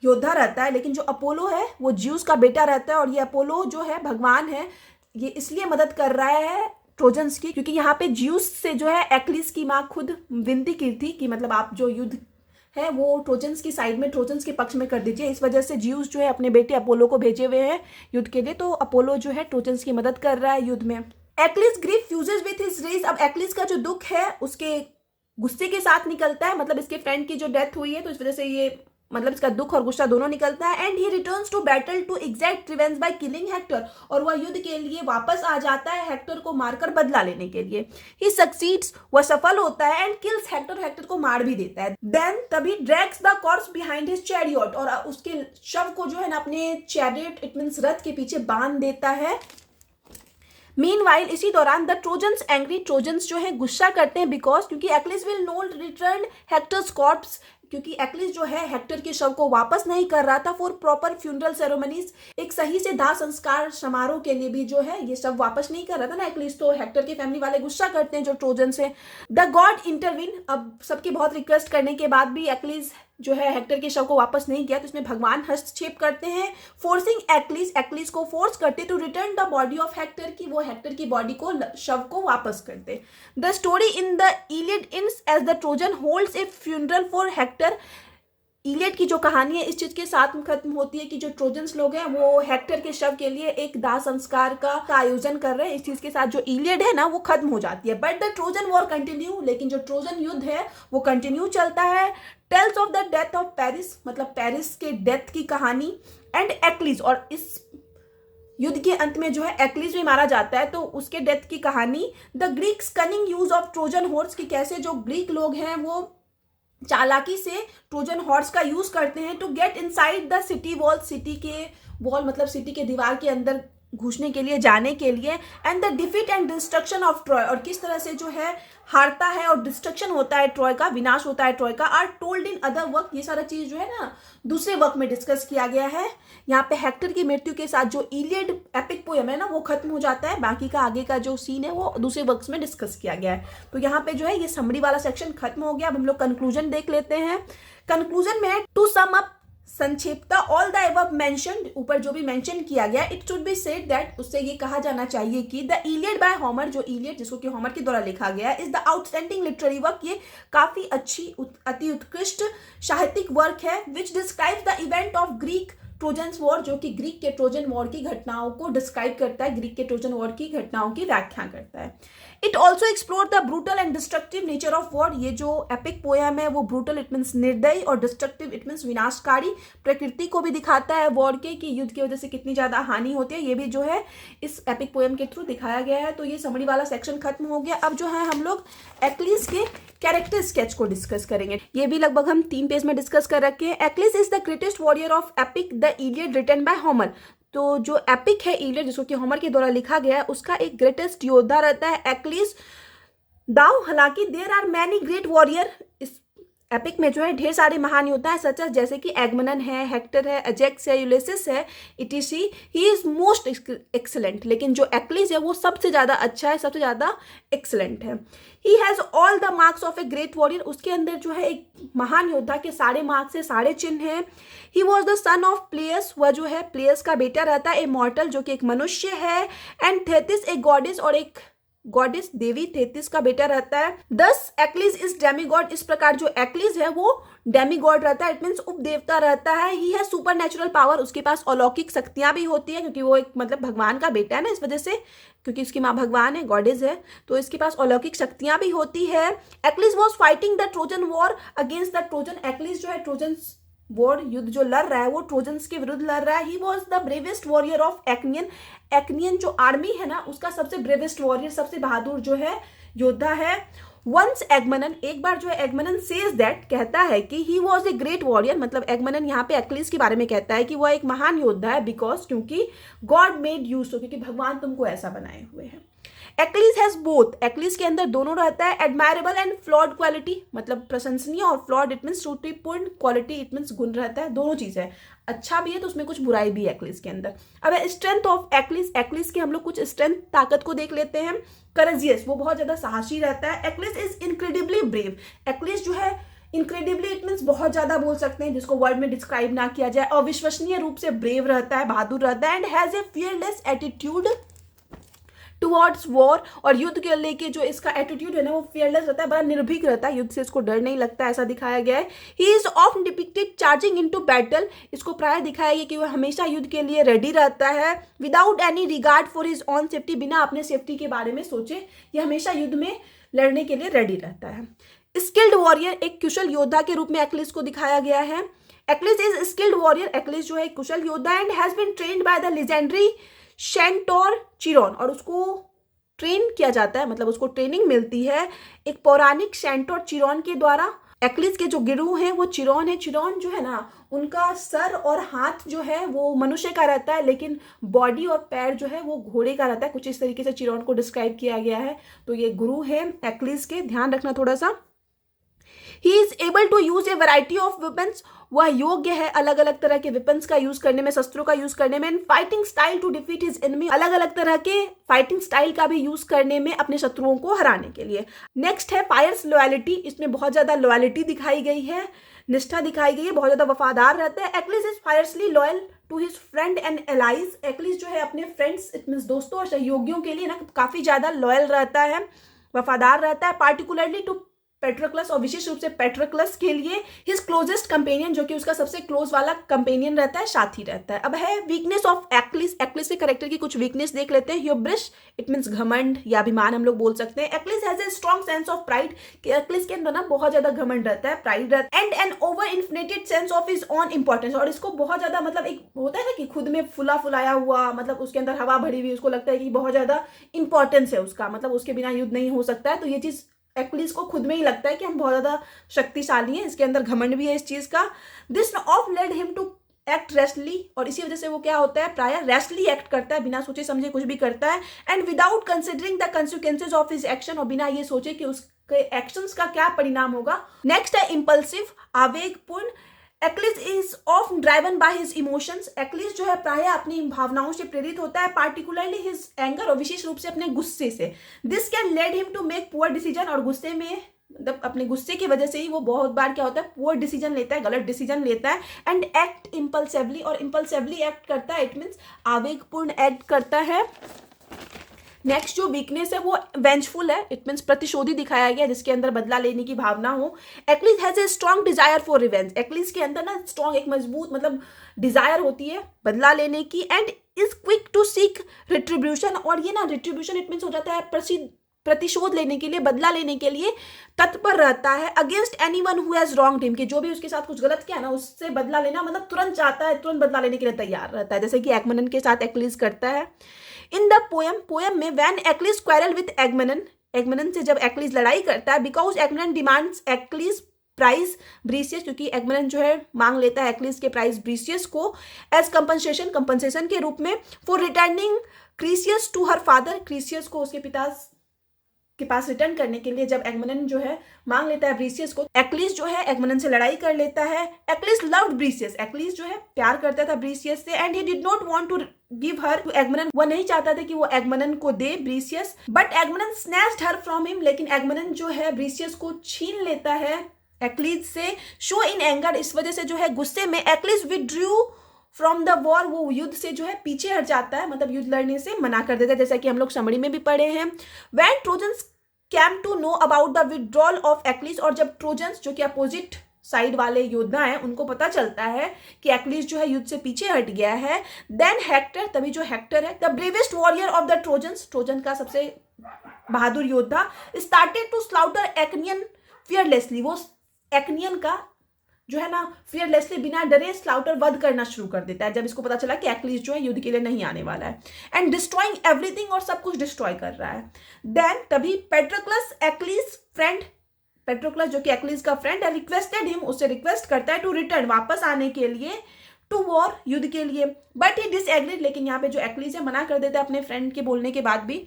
योद्धा रहता है, लेकिन जो अपोलो है वो ज्यूस का बेटा रहता है, और ये अपोलो जो है भगवान है, ये इसलिए मदद कर रहा है ट्रोजन्स की, क्योंकि यहाँ पे ज्यूस से जो है एक्लीस की माँ खुद विनती की थी कि मतलब आप जो युद्ध है वो ट्रोजन्स की साइड में, ट्रोजन्स के पक्ष में कर दीजिए। इस वजह से ज्यूस जो है अपने बेटे अपोलो को भेजे हुए हैं युद्ध के लिए, तो अपोलो जो है ट्रोजन्स की मदद कर रहा है युद्ध में। Achilles grief fuses with his rage, अब एक्लीस का जो दुख है उसके गुस्से के साथ निकलता है, मतलब इसके फ्रेंड की जो डेथ हुई है तो इस वजह से ये मतलब इसका दुख और गुस्सा दोनों निकलता है। And he returns to battle to exact revenge by killing Hector, और वह युद्ध के लिए वापस आ जाता है हेक्टर को मारकर बदला लेने के लिए। ही सक्सीड्स, वह सफल होता है, एंड किल्स हेक्टर, हेक्टर को मार भी देता है। देन तभी drags the corps behind his chariot, और उसके शव को जो है ना अपने चैरियट इट मीन्स रथ के पीछे बांध देता है। मीनवाइल, इसी दौरान द ट्रोजन्स एंग्री, ट्रोजन्स जो है गुस्सा करते हैं, बिकॉज क्योंकि Achilles will not return Hector's corpse, क्योंकि एक्लीस जो है हेक्टर के शव को वापस नहीं कर रहा था फॉर प्रॉपर फ्यूनरल सेरेमनीज, एक सही से दाह संस्कार समारोह के लिए भी जो है ये शव वापस नहीं कर रहा था ना एक्लीस, तो हेक्टर के फैमिली वाले गुस्सा करते हैं जो ट्रोजन से। द गॉड इंटरवीन, अब सबके बहुत रिक्वेस्ट करने के बाद भी एक्लीस जो है हेक्टर के शव को वापस नहीं किया, तो इसमें भगवान हस्तक्षेप करते हैं, फोर्सिंग एक्लीस, एक्लीस को फोर्स करते to return the body of Hector, की वो हेक्टर की बॉडी को शव को वापस करते। The story in the Iliad ends as the Trojan holds a funeral for Hector, Iliad की जो कहानी है इस चीज के साथ खत्म होती है कि जो ट्रोजन्स लोग हैं वो हेक्टर के शव के लिए एक दाह संस्कार का आयोजन कर रहे हैं, इस चीज के साथ जो इलियड है ना वो खत्म हो जाती है। But the Trojan war continue, लेकिन जो ट्रोजन युद्ध है वो कंटिन्यू चलता है। Tales of the death of Paris, मतलब पेरिस के डेथ की कहानी, एंड एक्लीस, और इस युद्ध के अंत में जो है एक्लीस भी मारा जाता है, तो उसके डेथ की कहानी। The Greeks cunning use of Trojan horse, की कैसे जो ग्रीक लोग हैं वो चालाकी से ट्रोजन हॉर्स का यूज करते हैं to get inside the city wall, city के वॉल मतलब सिटी के दीवार के अंदर घुसने के लिए, जाने के लिए। And the defeat and destruction of Troy, और किस तरह से जो है हारता है और डिस्ट्रक्शन होता है ट्रॉय का, विनाश होता है ट्रॉय का, are told in other work, ये सारा चीज जो है ना दूसरे वर्क में डिस्कस किया गया है। यहाँ पे हेक्टर की मृत्यु के साथ जो इलियड एपिक पोएम है ना वो खत्म हो जाता है, बाकी का आगे का जो सीन है वो दूसरे वर्क्स में डिस्कस किया गया है। तो यहाँ पे जो है ये समरी वाला सेक्शन खत्म हो गया। अब हम लोग कंक्लूजन देख लेते हैं। कंक्लूजन में है टू सम अप, संक्षिप्ता, ऑल द एबव मेंशन्ड, ऊपर जो भी मेंशन किया गया, it should be said that, उससे ये कहा जाना चाहिए कि द इलियड बाय होमर, जो इलियड जिसको कि होमर के द्वारा लिखा गया है, is the outstanding literary work, ये काफी अच्छी अति उत्कृष्ट साहित्यिक वर्क है, which describe the event of Greek Trojans war, जो कि ग्रीक के ट्रोजन वॉर की घटनाओं को डिस्क्राइब करता है, ग्रीक के ट्रोजन वॉर की घटनाओं की व्याख्या करता है। It also explore the brutal and destructive nature of war. ये जो एपिक पोयम है वो ब्रूटल इट मीन्स निर्दयी और डिस्ट्रक्टिव इट मीन्स विनाशकारी प्रकृति को भी दिखाता है वॉर के, कि युद्ध की वजह से कितनी ज़्यादा हानि होती है। ये भी जो है इस एपिक पोयम के थ्रू दिखाया गया है। तो ये समरी वाला सेक्शन खत्म हो गया। अब जो है हम लोग एक्लिस के कैरेक्टर स्केच को डिस्कस करेंगे। ये भी लगभग हम 3 पेज में डिस्कस कर रखे हैं। Achilles is the greatest warrior of epic the Iliad written by Homer. तो जो एपिक है इलियड जिसको कि होमर के द्वारा लिखा गया है उसका एक ग्रेटेस्ट योद्धा रहता है एक्लिस। दाऊ हालांकि there are many great warrior, इस एपिक में जो है ढेर सारे महान योद्धा है सच जैसे कि एगमनन है, हेक्टर है, अजेक्स है, यूलिसिस है, etc.. He is most excellent, लेकिन जो एक्लिस है वो सबसे ज़्यादा अच्छा है, सबसे ज़्यादा एक्सलेंट है। He has all the marks of a great warrior, उसके अंदर जो है एक महान योद्धा के सारे मार्क्स है, सारे चिन्ह हैं। He was the son of Peleus, वह जो है प्लेयस का बेटा रहता है। ए मॉर्टल जो कि एक मनुष्य है, एंड थेथिस एक गॉडेस और एक गॉडेस देवी थेथिस का बेटा रहता है। दस एक्लिस इज डेमीगॉड, इस प्रकार जो एक्लिस है वो डेमीगॉड रहता है, इट मीन्स उपदेवता रहता है। ही है सुपर नेचुरल पावर, उसके पास अलौकिक शक्तियां भी होती है क्योंकि वो एक मतलब भगवान का बेटा है ना, इस वजह से क्योंकि उसकी माँ भगवान है, गॉडेस है, तो इसके पास अलौकिक शक्तियां भी होती है। Achilles was fighting the Trojan war against the Trojan, Achilles जो है ट्रोजन वॉर युद्ध जो लड़ रहा है वो ट्रोजन्स के विरुद्ध लड़ रहा है। He was the bravest warrior of Achaean, Achaean जो आर्मी है ना उसका सबसे ब्रेवेस्ट वॉरियर, सबसे बहादुर जो है योद्धा है। वंस एगमनन, एक बार जो है एगमनन सेज दैट, कहता है कि he was a great warrior, मतलब एगमनन यहाँ पे एक्लिस के बारे में कहता है कि वह एक महान योद्धा है बिकॉज क्योंकि गॉड मेड यूज, क्योंकि भगवान तुमको ऐसा बनाए हुए हैं। एक्लिस हैज बोथ, एक्लिस के अंदर दोनों रहता है। एडमायरेबल एंड फ्लॉड क्वालिटी, मतलब प्रशंसनीय और फ्लॉड इट मीन्स त्रुटिपूर्ण, क्वालिटी इट मीन्स गुण रहता है, दोनों चीज़ है। अच्छा भी है तो उसमें कुछ बुराई भी है एक्लिस के अंदर। अब स्ट्रेंथ ऑफ एक्लिस, एक्लिस के हम लोग कुछ स्ट्रेंथ ताकत को देख लेते हैं। करेजियस, वो बहुत ज़्यादा साहसी रहता है। Achilles is incredibly brave, Achilles जो है इनक्रेडिबली इट मीन्स बहुत ज़्यादा बोल सकते हैं जिसको वर्ड में डिस्क्राइब ना किया जाए। अविश्वसनीय रूप से ब्रेव रहता है, बहादुर रहता है। And has a fearless attitude towards war, और युद्ध के लेके जो इसका एटीट्यूड है ना वो फियरलेस रहता है, बड़ा निर्भीक रहता है, युद्ध से इसको डर नहीं लगता, ऐसा दिखाया गया है। He is often depicted charging into battle, इसको प्राय दिखाया गया कि वह हमेशा युद्ध के लिए रेडी रहता है। Without any regard for his on safety, बिना अपने सेफ्टी के बारे में सोचे ये हमेशा युद्ध में लड़ने के लिए रेडी रहता है। स्किल्ड वॉरियर, एक कुशल योद्धा के रूप में एक्लिस को दिखाया गया है। Achilles is skilled warrior, Achilles जो है कुशल योद्धा and has been trained by the legendary centaur Chiron, और उसको ट्रेन किया जाता है, मतलब उसको ट्रेनिंग मिलती है एक पौराणिक शेंटोर चिरोन के द्वारा। एक्लिस के जो गिरोह हैं वो चिरोन है। चिरोन जो है ना उनका सर और हाथ जो है वो मनुष्य का रहता है, लेकिन बॉडी और पैर जो है वो घोड़े का रहता है। कुछ इस तरीके से चिरोन को डिस्क्राइब किया गया है। तो ये गुरु है एक्लिस के, ध्यान रखना थोड़ा सा। He is able to use a variety of weapons, वह योग्य है अलग अलग तरह के वेपन्स का यूज करने में, शस्त्रों का यूज करने में। And fighting style to defeat his enemy, अलग अलग तरह के फाइटिंग स्टाइल का भी यूज करने में अपने शत्रुओं को हराने के लिए। नेक्स्ट है फायर्स लॉयलिटी, इसमें बहुत ज्यादा लॉयलिटी दिखाई गई है, निष्ठा दिखाई गई है, बहुत ज्यादा वफादार रहता है। Achilles is fiercely loyal to his friend and allies, Achilles जो है अपने फ्रेंड्स इट मीन्स दोस्तों और सहयोगियों के लिए ना काफी ज्यादा लॉयल रहता है, वफादार रहता है। पार्टिकुलरली टू पेट्रोक्लस, और विशेष रूप से पेट्रोक्लस के लिए। हिज क्लोजेस्ट कंपेनियन, जो कि उसका सबसे क्लोज वाला कंपेनियन रहता है, साथी रहता है। अब है वीकनेस ऑफ एक्लिस, एक्लिस के कैरेक्टर की कुछ वीकनेस देख लेते हैं। ह्यूब्रिस इट मीन्स घमंड या अभिमान हम लोग बोल सकते हैं। Achilles has a strong sense of pride, Achilles के अंदर ना बहुत ज्यादा घमंड रहता है, प्राइड रहता है। And an over inflated sense of his own importance, और इसको बहुत ज्यादा मतलब एक होता है ना कि खुद में फुला फुलाया हुआ, मतलब उसके अंदर हवा भरी हुई, उसको लगता है कि बहुत ज्यादा इंपॉर्टेंस है उसका, मतलब उसके बिना युद्ध नहीं हो सकता है। तो ये चीज एक्लिस को खुद में ही लगता है कि हम बहुत ज्यादा शक्तिशाली हैं, इसके अंदर घमंड भी है इस चीज का। This of led him to act rashly, और इसी वजह से वो क्या होता है प्राय रेस्टली एक्ट करता है, बिना सोचे समझे कुछ भी करता है। And without considering the consequences of his action, और बिना ये सोचे कि उसके एक्शंस का क्या परिणाम होगा। नेक्स्ट है इंपल्सिव, आवेगपूर्ण। Achilles is of driven by his emotions, Achilles जो है प्राय अपनी भावनाओं से प्रेरित होता है। पार्टिकुलरली हिज एंगर, और विशेष रूप से अपने गुस्से से। This can led him to make poor decision, और गुस्से में मतलब अपने गुस्से की वजह से ही वो बहुत बार क्या होता है पुअर डिसीजन लेता है, गलत डिसीजन लेता है। एंड एक्ट इम्पल्सिवली, और इम्पल्सिवली एक्ट करता है, इट मीन्स आवेगपूर्ण एक्ट करता है। नेक्स्ट जो वीकनेस है वो वेंजफुल है, इट मीन्स प्रतिशोधी दिखाया गया, जिसके अंदर बदला लेने की भावना हो। Achilles has a strong desire for revenge, Achilles के अंदर ना स्ट्रॉन्ग एक मजबूत मतलब डिजायर होती है बदला लेने की। And is quick to seek retribution, और ये ना रिट्रीब्यूशन इट मीन्स हो जाता है प्रतिशोध लेने के लिए, बदला लेने के लिए तत्पर रहता है against anyone who has wronged him, कि जो भी उसके साथ कुछ गलत किया ना उससे बदला लेना, मतलब तुरंत चाहता है, तुरंत बदला लेने के लिए तैयार रहता है, जैसे कि एगमेमनन के साथ एक्लिस करता है। इन द पोएम में व्हेन एक्लिस क्वेरल विद एगमेमनन से जब एक्लिस लड़ाई करता है, बिकॉज एगमेमनन डिमांड्स एक्लिस प्राइज ब्रीसियस, क्योंकि एगमेमनन जो है मांग लेता है एक्लिस के प्राइज ब्रीसियस को एज कंपनसेशन के रूप में, for returning Chryseis to her father, Chryseis को उसके पिता के पास रिटर्न करने के लिए जब एगमेमनन जो है मांग लेता है ब्रीसियस को, एक्लिस जो है एगमेमनन से लड़ाई कर लेता है। एक्लिस लव्ड ब्रीसियस, एक्लिस जो है प्यार करता था ब्रीसियस से, and he did not want to give her to Agamemnon, वो नहीं चाहता था कि वो एगमेमनन को दे Briseis, but Agamemnon snatched her from him, लेकिन एगमेमनन जो है ब्रीसियस को छीन लेता है एक्लिस से। शो इन एंगर, इस वजह से जो है गुस्से में Achilles withdrew from the war, वो युद्ध से जो है पीछे हट जाता है, मतलब युद्ध लड़ने से मना कर देता है, जैसा कि हम लोग समरी में भी पढ़े हैं। When Trojans came to know about the withdrawal of Achilles, और जब ट्रोजन्स जो कि अपोजिट साइड वाले योद्धा हैं उनको पता चलता है कि एक्लिस जो है युद्ध से पीछे हट गया है, देन हेक्टर, तभी जो हेक्टर है the bravest warrior of the trojans, Trojan का सबसे बहादुर योद्धा, स्टार्टेड टू स्लाउटर एक्नियन फियरलेसली, वो एक्नियन का जो है ना फियरलेसली बिना डरे स्लाउटर वध करना शुरू कर देता है, जब इसको पता चला कि एक्लिस जो है युद्ध के लिए नहीं आने वाला है, एंड डिस्ट्रॉइंग एवरीथिंग, और सब कुछ डिस्ट्रॉय कर रहा है। देन तभी पेट्रोक्लस एक्लिस फ्रेंड, पेट्रोक्लस जो कि एक्लिस का फ्रेंड है, रिक्वेस्टेड हिम, उससे रिक्वेस्ट करता है टू रिटर्न, वापस आने के लिए, टू वॉर, युद्ध के लिए, बट ही डिसएग्रीड, लेकिन यहाँ पे जो एक्लिस है मना कर देता है अपने फ्रेंड के बोलने के बाद भी,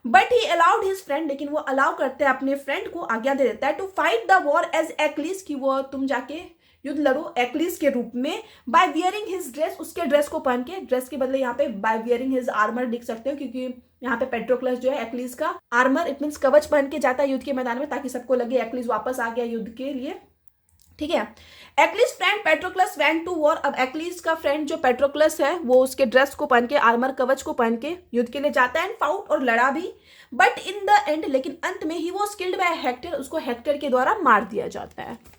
but he allowed his friend, लेकिन वो अलाउ करते हैं अपने फ्रेंड को, आज्ञा दे देता है to fight the war as Achilles, कि वो तुम जाके युद्ध लड़ो एक्लिस के रूप में, बाय वियरिंग हिज ड्रेस, उसके ड्रेस को पहन के, ड्रेस के बदले यहाँ पे बाय वियरिंग हिज आर्मर लिख सकते हो, क्योंकि यहाँ पे पेट्रोक्लस जो है एक्लिस का आर्मर, इट मीन्स कवच पहन के जाता है युद्ध के मैदान में, ताकि सबको लगे एक्लिस वापस आ गया युद्ध के लिए, ठीक है। Achilles friend Patroclus went to war, अब एक्लिस का फ्रेंड जो पेट्रोक्लस है वो उसके ड्रेस को पहन के, आर्मर कवच को पहन के युद्ध के लिए जाता है, एंड फाउट, और लड़ा भी, बट इन द एंड, लेकिन अंत में ही वो किल्ड बाय हेक्टर, उसको हेक्टर के द्वारा मार दिया जाता है।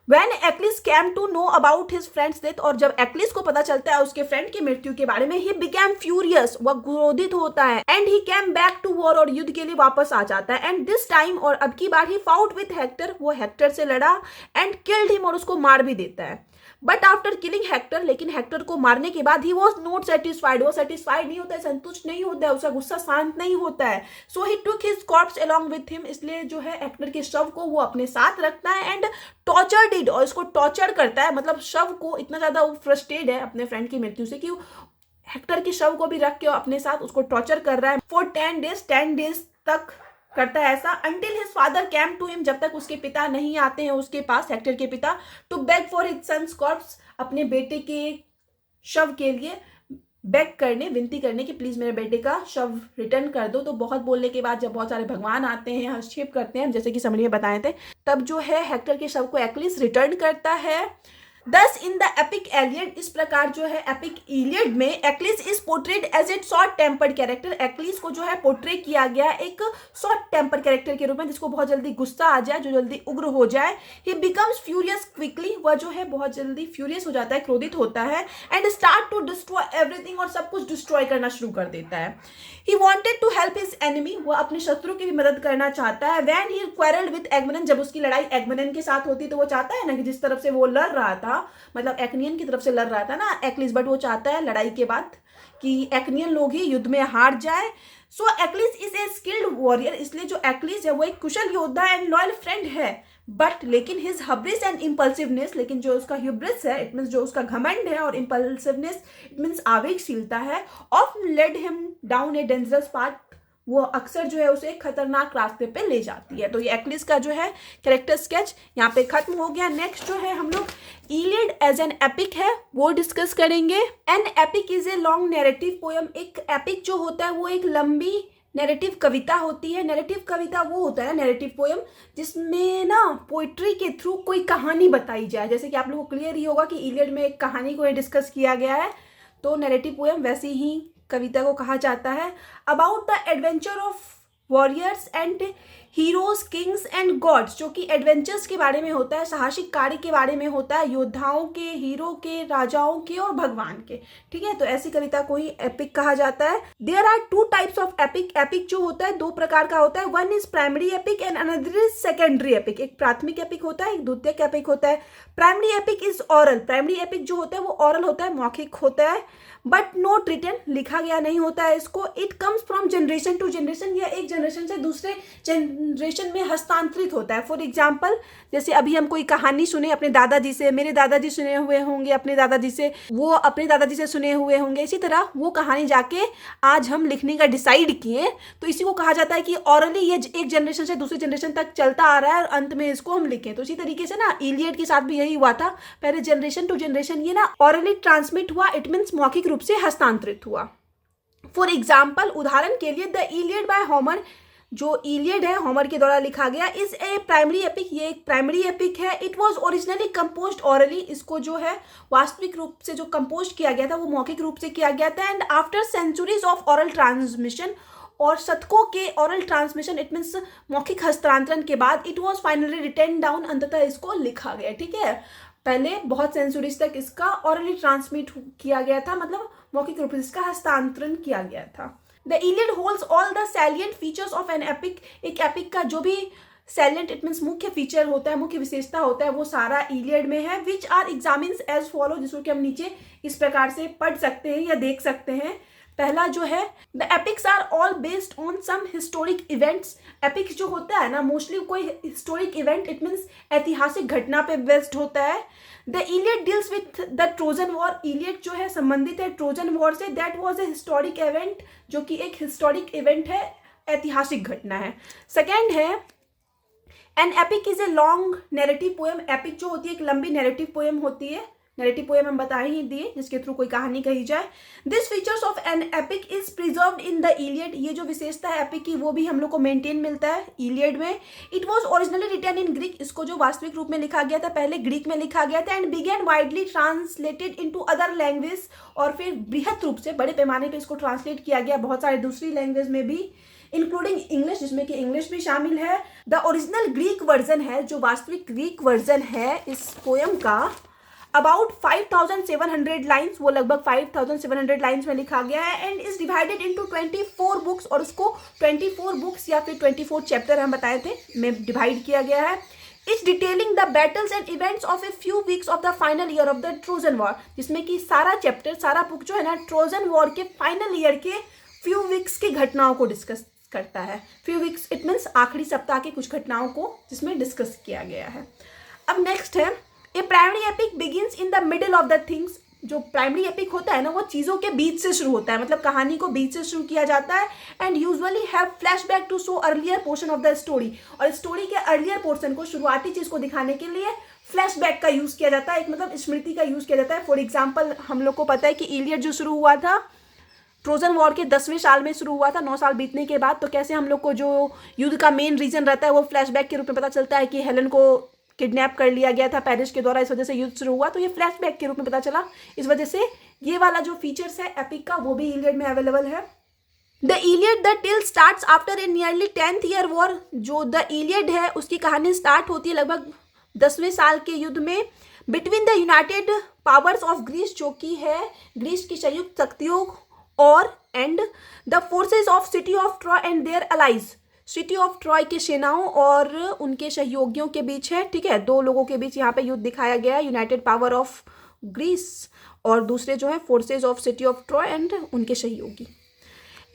When Achilles came to know about his friend's death, और जब एक्लिस को पता चलता है उसके फ्रेंड की मृत्यु के बारे में, he became furious, वह क्रोधित होता है, and he came back to war, और युद्ध के लिए वापस आ जाता है, and this time, और अब की बार, he fought with हेक्टर, वो हेक्टर से लड़ा, and killed him, और उसको मार भी देता है। बट आफ्टर किलिंग हेक्टर, लेकिन हेक्टर को मारने के बाद ही वॉज नॉट सेटिस्फाइड, वो सेटिस्फाइड नहीं होता है, संतुष्ट नहीं होता है, उसका गुस्सा शांत नहीं होता है, so he took his corpse along with him, इसलिए जो है हेक्टर के शव को वो अपने साथ रखता है, एंड टॉर्चर्ड इट, और इसको टॉर्चर करता है, मतलब शव को इतना ज्यादा वो फ्रस्ट्रेटेड है अपने फ्रेंड की मृत्यु से कि हेक्टर के शव को भी रख के अपने साथ उसको टॉर्चर कर रहा है फॉर 10 डेज तक करता है ऐसा, until his father came to him, जब तक उसके पिता नहीं आते हैं उसके पास, हेक्टर के पिता, to beg for his son's corpse, अपने बेटे के शव के लिए बेग करने, विनती करने कि प्लीज मेरे बेटे का शव रिटर्न कर दो। तो बहुत बोलने के बाद जब बहुत सारे भगवान आते हैं, हस्तक्षेप करते हैं, जैसे कि समरी में बताए थे, तब जो है हेक्टर के शव को एक्लिस रिटर्न करता है। दस इन द एपिक एलियड, इस प्रकार जो है एपिक इलियड में Achilles is portrayed as a short tempered character, Achilles को जो है पोर्ट्रे किया गया एक शॉर्ट टेम्पर कैरेक्टर के रूप में, जिसको बहुत जल्दी गुस्सा आ जाए, जो जल्दी उग्र हो जाए। ही बिकम्स फ्यूरियस क्विकली, वह जो है बहुत जल्दी फ्यूरियस हो जाता है, क्रोधित होता है, and start to destroy everything, और सब कुछ डिस्ट्रॉय करना शुरू कर देता है। He wanted to help his enemy, वह अपने शत्रु की भी मदद करना चाहता है। वैन ही क्वेरल्ड विद एगमेमनन, जब उसकी लड़ाई एगमेमनन के साथ होती तो वो चाहता है ना कि जिस तरफ से वो लड़ रहा था, मतलब एक्नियन की तरफ से लड़ रहा था ना एक्लिस, बट वो चाहता है लड़ाई के बाद कि एक्नियन लोग ही युद्ध में हार जाए। So Achilles is a skilled warrior, इसलिए जो एक्लिस है वो एक कुशल योद्धा एंड लॉयल फ्रेंड है, बट लेकिन हिज हब्रिस एंड इम्पल्सिवनेस, लेकिन जो उसका ह्यूब्रिस है, इट मीन्स जो उसका घमंड है, और इम्पल्सिवनेस इट मीन्स आवेगशीलता है, of led him down a dangerous path, वो अक्सर जो है उसे एक खतरनाक रास्ते पे ले जाती है। तो ये एक्लिस का जो है कैरेक्टर स्केच यहाँ पे खत्म हो गया। नेक्स्ट जो है हम लोग इलियड एज एन एपिक है वो डिस्कस करेंगे। An epic is a long narrative poem, एक एपिक जो होता है वो एक लंबी नैरेटिव कविता होती है। नैरेटिव कविता वो होता है नैरेटिव पोएम जिसमें ना पोइट्री के थ्रू कोई कहानी बताई जाए, जैसे कि आप लोगों को क्लियर ही होगा कि इलियड में एक कहानी को डिस्कस किया गया है, तो नैरेटिव पोएम वैसी ही कविता को कहा जाता है। About the adventure of warriors and heroes, kings and gods, जो कि एडवेंचर्स के बारे में होता है, साहसिक कार्य के बारे में होता है, योद्धाओं के, हीरो के, राजाओं के और भगवान के। ठीक है, तो ऐसी कविता को ही एपिक कहा जाता है। There are two types of epic. Epic जो होता है दो प्रकार का होता है, one is primary epic and another is secondary epic. एक प्राथमिक एपिक होता है, एक द्वितीयक एपिक होता है। Primary epic is oral. Primary epic जो होता है वो ऑरल होता है, मौखिक होता है, बट नोट रिटन, लिखा गया नहीं होता है इसको। It comes from generation to generation, यह एक जनरेशन से दूसरे जनरेशन में हस्तांतरित होता है। फॉर एग्जाम्पल, जैसे अभी हम कोई कहानी सुने अपने दादाजी से, मेरे दादाजी सुने हुए होंगे अपने दादाजी से, वो अपने दादाजी से सुने हुए होंगे, इसी तरह वो कहानी जाके आज हम लिखने का डिसाइड किए, तो इसी को कहा जाता है कि ऑरली ये एक जनरेशन से दूसरे जनरेशन तक चलता आ रहा है और अंत में इसको हम लिखें। तो इसी तरीके से ना इलियड के साथ भी यही हुआ था, पहले जनरेशन टू जनरेशन ये ना ऑरली ट्रांसमिट हुआ, इट मीन्स मौखिक रूप से हस्तांतरित हुआ। फॉर एग्जाम्पल, उदाहरण के लिए द इलियड बाय होमर, जो इलियड है होमर के द्वारा लिखा गया, इज ए प्राइमरी एपिक, ये एक प्राइमरी एपिक है। It was originally composed hourly, इसको जो है वास्तविक रूप से जो कंपोज किया गया था वो मौखिक रूप से किया गया था। And after centuries of oral transmission, और शतकों के ऑरल ट्रांसमिशन, इट मीन्स मौखिक हस्तांतरण के बाद, it was finally written down, अंततः इसको लिखा गया। ठीक है, पहले बहुत सेंचुरीज तक इसका ऑरली ट्रांसमिट किया गया था, मतलब मौखिक रूप से इसका हस्तांतरण किया गया था। The Iliad holds all the salient features of an epic. एक एपिक का जो भी सैलिएंट, इट मीन्स मुख्य फीचर होता है, मुख्य विशेषता होता है, वो सारा इलियड में है। Which are examines as follow, जिसको कि हम नीचे इस प्रकार से पढ़ सकते हैं या देख सकते हैं। पहला जो है, the epics are all based on some historic events. Epics जो होता है ना मोस्टली कोई हिस्टोरिक इवेंट, इट मीन्स ऐतिहासिक घटना पे बेस्ड होता है। The Iliad deals with the Trojan war. Iliad जो है संबंधित है ट्रोजन वॉर से। That was a historic event, जो कि एक हिस्टोरिक इवेंट है, ऐतिहासिक घटना है। सेकेंड है, an epic is a long narrative poem. Epic जो होती है एक लंबी नैरेटिव पोएम होती है। नैरेटिव पोएम हम बता ही दिए, जिसके थ्रू कोई कहानी कही जाए। This features of an epic is preserved in the Iliad. ये जो विशेषता है एपिक की वो भी हम लोग को मेंटेन मिलता है इलियड में। It was originally written in Greek. इसको जो वास्तविक रूप में लिखा गया था पहले ग्रीक में लिखा गया था। And began widely translated into other language, और फिर बृहत रूप से बड़े पैमाने पर इसको ट्रांसलेट किया गया बहुत सारे दूसरी लैंग्वेज में भी, इंक्लूडिंग इंग्लिश, जिसमें कि इंग्लिश भी शामिल है। द ओरिजिनल ग्रीक वर्जन है, जो वास्तविक ग्रीक वर्जन है इस पोएम का, अबाउट 5700 लाइन्स, वो लगभग 5700 लाइन्स में लिखा गया है। And is divided into 24 books, और उसको 24 बुक्स या फिर 24 चैप्टर हम बताए थे में डिवाइड किया गया है। Is detailing the battles and events of a few weeks of the final year of the Trojan war, जिसमें कि सारा चैप्टर, सारा बुक जो है ना ट्रोजन वॉर के फाइनल ईयर के फ्यू वीक्स की घटनाओं को डिस्कस करता है। फ्यू वीक्स इट मीन्स आखिरी सप्ताह की कुछ घटनाओं को जिसमें डिस्कस किया गया है। अब नेक्स्ट है, a primary epic begins in the middle of the things. जो प्राइमरी एपिक होता है ना वो चीज़ों के बीच से शुरू होता है, मतलब कहानी को बीच से शुरू किया जाता है। And usually have flashback to show earlier portion of the story, और स्टोरी के अर्लियर पोर्शन को, शुरुआती चीज़ को दिखाने के लिए फ्लैशबैक का यूज़ किया जाता है, एक मतलब स्मृति का यूज़ किया जाता है। फॉर एग्जाम्पल, हम लोग को पता है कि इलियड जो शुरू हुआ था ट्रोजन वॉर के 10वें साल में शुरू हुआ था, 9 साल बीतने के बाद। तो कैसे हम लोग को जो युद्ध का मेन रीजन रहता है वो फ्लैशबैक के रूप में पता चलता है कि हेलन को किडनैप कर लिया गया था पेरिस के द्वारा, इस वजह से युद्ध शुरू हुआ, तो ये फ्लैशबैक के रूप में पता चला। इस वजह से ये वाला जो फीचर्स है एपिक का वो भी इलियड में अवेलेबल है। The Iliad the tale starts after a nearly 10th year war. जो द इलियड है उसकी कहानी स्टार्ट होती है लगभग 10वें साल के युद्ध में, between the united powers of Greece, जो कि है ग्रीस की संयुक्त शक्तियों, और and the forces of city of Troy and their allies. City of Troy के सेनाओं और उनके सहयोगियों के बीच है। ठीक है, दो लोगों के बीच यहाँ पे युद्ध दिखाया गया है, यूनाइटेड पावर ऑफ ग्रीस और दूसरे जो है forces of city of Troy and उनके सहयोगी।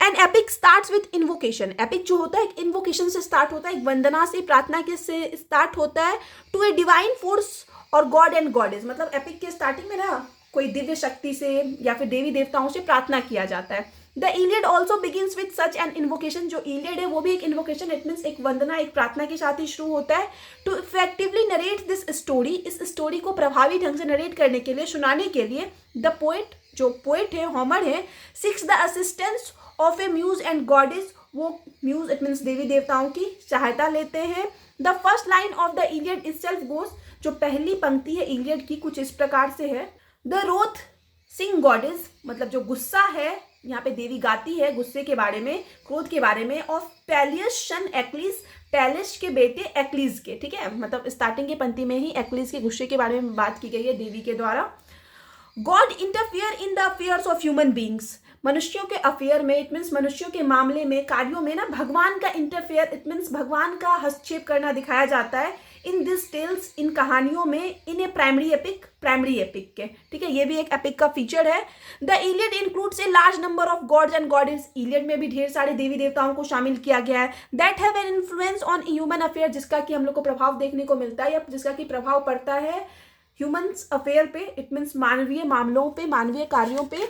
An epic starts with invocation. Epic जो होता है एक इन्वोकेशन से स्टार्ट होता है, एक वंदना से, प्रार्थना के से स्टार्ट होता है, टू ए डिवाइन फोर्स और गॉड एंड गॉडेस। मतलब एपिक के स्टार्टिंग में ना कोई दिव्य शक्ति से या फिर देवी देवताओं से प्रार्थना किया जाता है। The Iliad also begins with such an invocation. जो इलियड है वो भी एक इन्वोकेशन, इट मीन्स एक वंदना, एक प्रार्थना के साथ ही शुरू होता है। To effectively narrate this story, इस स्टोरी को प्रभावी ढंग से नरेट करने के लिए, सुनाने के लिए, द पोएट, जो पोएट है होमर है, seeks the assistance of a muse and goddess. वो म्यूज इट मीन्स देवी देवताओं की सहायता लेते हैं। The first line of the Iliad itself goes, जो पहली पंक्ति है इलियड की कुछ इस प्रकार से है, द रोथ सिंग गॉडेस, मतलब जो गुस्सा है यहाँ पे देवी गाती है गुस्से के बारे में, क्रोध के बारे में, ऑफ पेलियस सन एक्लिस। टैलिश के बेटे एक्लीज के, ठीक है, मतलब स्टार्टिंग की पंक्ति में ही एक्लीज के गुस्से के बारे में बात की गई है देवी के द्वारा। God interfere in the affairs of human beings, मनुष्यों के अफेयर में, इट मीन्स मनुष्यों के मामले में, कार्यों में ना भगवान का इंटरफेयर, इट मीन्स भगवान का हस्तक्षेप करना दिखाया जाता है इन दिस टेल्स, इन कहानियों में, इन ए प्राइमरी एपिक के, ठीक है, ये भी एक एपिक का फीचर है। The Iliad includes a large number of gods and goddess, Iliad में भी ढेर सारे देवी देवताओं को शामिल किया गया है। That have an influence on human affair, जिसका कि हम लोग को प्रभाव देखने को मिलता है या जिसका कि प्रभाव पड़ता है ह्यूमन्स अफेयर पे, इट मीन्स मानवीय मामलों पे, मानवीय कार्यों पे।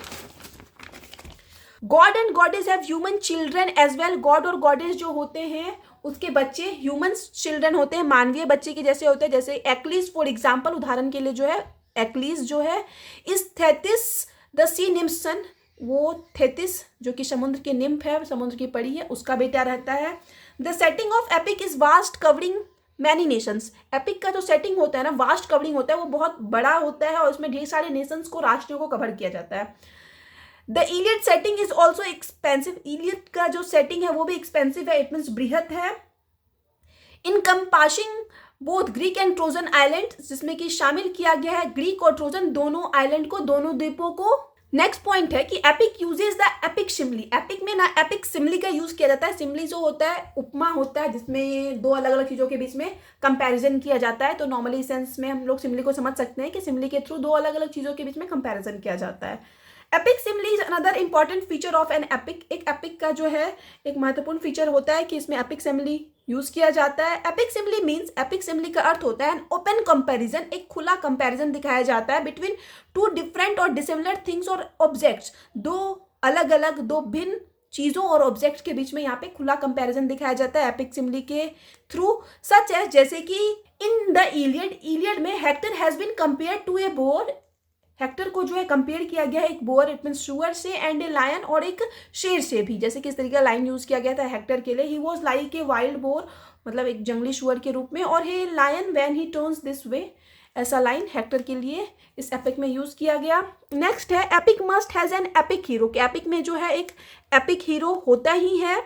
God and goddess have human children as well, god और गॉडेस जो होते हैं उसके बच्चे ह्यूमन्स चिल्ड्रन होते हैं, मानवीय बच्चे के जैसे होते हैं। जैसे एक्लीज फॉर एग्जाम्पल, उदाहरण के लिए जो है एक्लीज जो है, इस थेथिस द सी निम्फ सन, वो थेथिस जो कि समुद्र की निम्फ है, समुद्र की परी है, उसका बेटा रहता है। The setting of epic is vast covering many Nations, epic का जो सेटिंग होता है ना, वास्ट कवरिंग होता है, वो बहुत बड़ा होता है और उसमें ढेर सारे नेशंस को, राष्ट्रों को कवर किया जाता है। The Iliad setting is also expensive, Iliad का जो सेटिंग है वो भी एक्सपेंसिव है, इट मीन्स बृहत है। Encompassing both Greek and Trojan island, जिसमें कि शामिल किया गया है ग्रीक और ट्रोजन दोनों आइलैंड को, दोनों द्वीपों को। नेक्स्ट पॉइंट है कि epic uses the epic simile, epic में ना एपिक सिमली का यूज किया जाता है। सिमली जो होता है उपमा होता है, जिसमें दो अलग अलग चीजों के बीच में कंपैरिजन किया जाता है। तो नॉर्मली सेंस में हम लोग सिमली को समझ सकते हैं कि सिमली के थ्रू दो अलग अलग चीजों के बीच में कंपैरिजन किया जाता है। Epic simile is another important feature of an epic, एक एपिक का जो है एक महत्वपूर्ण फीचर होता है कि इसमें एपिक सिमली यूज किया जाता है। Epic Simli means, epic Simli का अर्थ होता है एन ओपन कंपैरिजन, एक खुला कंपैरिजन दिखाया जाता है बिटवीन टू डिफरेंट और डिसिमिलर थिंग्स और ऑब्जेक्ट्स, दो अलग अलग, दो भिन्न चीजों और ऑब्जेक्ट्स के बीच में यहाँ पे खुला कंपैरिजन दिखाया जाता है एपिक सिमली के थ्रू। सच है जैसे कि इन द इलियड, इलियड में Hector has been compared to a boar, Hector को जो है कंपेयर किया गया है एक बोर, इट मीन्स शुअर से, एंड ए लायन, और एक शेर से भी। जैसे कि इस तरीके का लाइन यूज किया गया था हेक्टर के लिए, he was like a wild boar, मतलब एक जंगली शुअर के रूप में, और he lion when he turns this way, ऐसा लाइन हेक्टर के लिए इस एपिक में यूज किया गया। नेक्स्ट है epic must has an epic hero, कि एपिक में जो है एक एपिक हीरो होता ही है।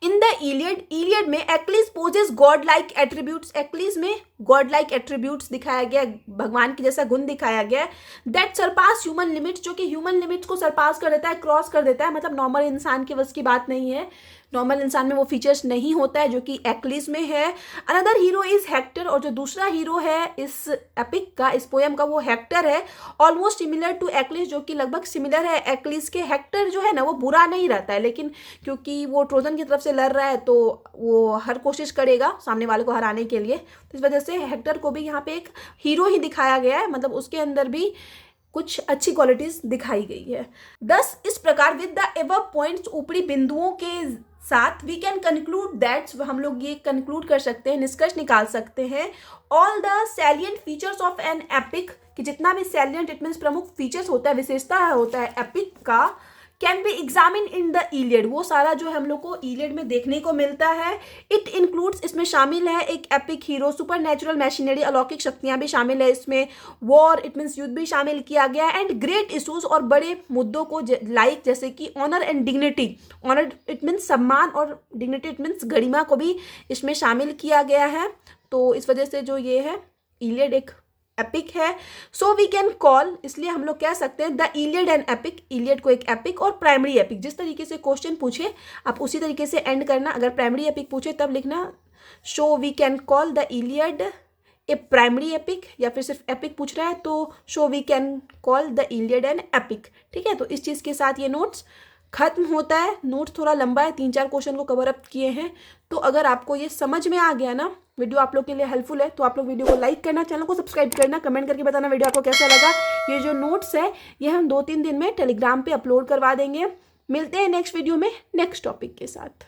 इन द इलियड, इलियड में Achilles possess god like attributes, Achilles में गॉड लाइक एट्रीब्यूट्स दिखाया गया, भगवान की जैसा गुण दिखाया गया। दैट सरपास ह्यूमन लिमिट्स, जो कि ह्यूमन लिमिट्स को सरपास कर देता है, क्रॉस कर देता है, मतलब नॉर्मल इंसान के बस की बात नहीं है, नॉर्मल इंसान में वो फीचर्स नहीं होता है जो कि एक्लीज में है। अनदर हीरो इज हेक्टर, और जो दूसरा हीरो है इस एपिक का, इस पोएम का, वो हेक्टर है। ऑलमोस्ट सिमिलर टू एक्लीज, जो कि लगभग सिमिलर है एक्लीज के। हेक्टर जो है ना वो बुरा नहीं रहता है, लेकिन क्योंकि वो ट्रोजन की तरफ से लड़ रहा है तो वो हर कोशिश करेगा सामने वाले को हराने के लिए, तो इस वजह से हेक्टर को भी यहाँ पे एक हीरो ही दिखाया गया है, मतलब उसके अंदर भी कुछ अच्छी क्वालिटीज दिखाई गई है। दस इस प्रकार विद द एबव पॉइंट्स, ऊपरी बिंदुओं के साथ, वी कैन कंक्लूड दैट, हम लोग ये कंक्लूड कर सकते हैं, निष्कर्ष निकाल सकते हैं, all the salient features of an epic, कि जितना भी सैलिएंट, इट मीन्स प्रमुख फीचर्स होता है, विशेषता होता है एपिक का, can be examine in the Iliad, वो सारा जो हम लोग को इलियड में देखने को मिलता है। इट इंक्लूड्स, इसमें शामिल है एक epic hero, super natural machinery, अलौकिक शक्तियां भी शामिल है इसमें, वॉर, इट मीन्स युद्ध भी शामिल किया गया है, एंड ग्रेट इशूज, और बड़े मुद्दों को लाइक जैसे कि honour and dignity, honour it means सम्मान, और डिग्निटी इट मीन्स गरिमा को भी इसमें शामिल किया गया है। तो इस वजह से जो ये है इलियड एक एपिक है। सो वी कैन कॉल, इसलिए हम लोग कह सकते हैं the Iliad and epic, Iliad को एक एपिक और प्राइमरी एपिक। जिस तरीके से क्वेश्चन पूछे आप उसी तरीके से एंड करना, अगर प्राइमरी एपिक पूछे तब लिखना so we can call the Iliad a primary epic, या फिर सिर्फ एपिक पूछ रहा है तो so we can call the Iliad and epic. ठीक है, तो इस चीज़ के साथ ये नोट्स खत्म होता है। नोट्स थोड़ा लंबा है, 3-4 क्वेश्चन को कवर अप किए हैं। तो अगर आपको ये समझ में आ गया ना, वीडियो आप लोग के लिए हेल्पफुल है, तो आप लोग वीडियो को लाइक करना, चैनल को सब्सक्राइब करना, कमेंट करके बताना वीडियो आपको कैसा लगा। ये जो नोट्स है ये हम 2-3 दिन में टेलीग्राम पे अपलोड करवा देंगे। मिलते हैं नेक्स्ट वीडियो में नेक्स्ट टॉपिक के साथ।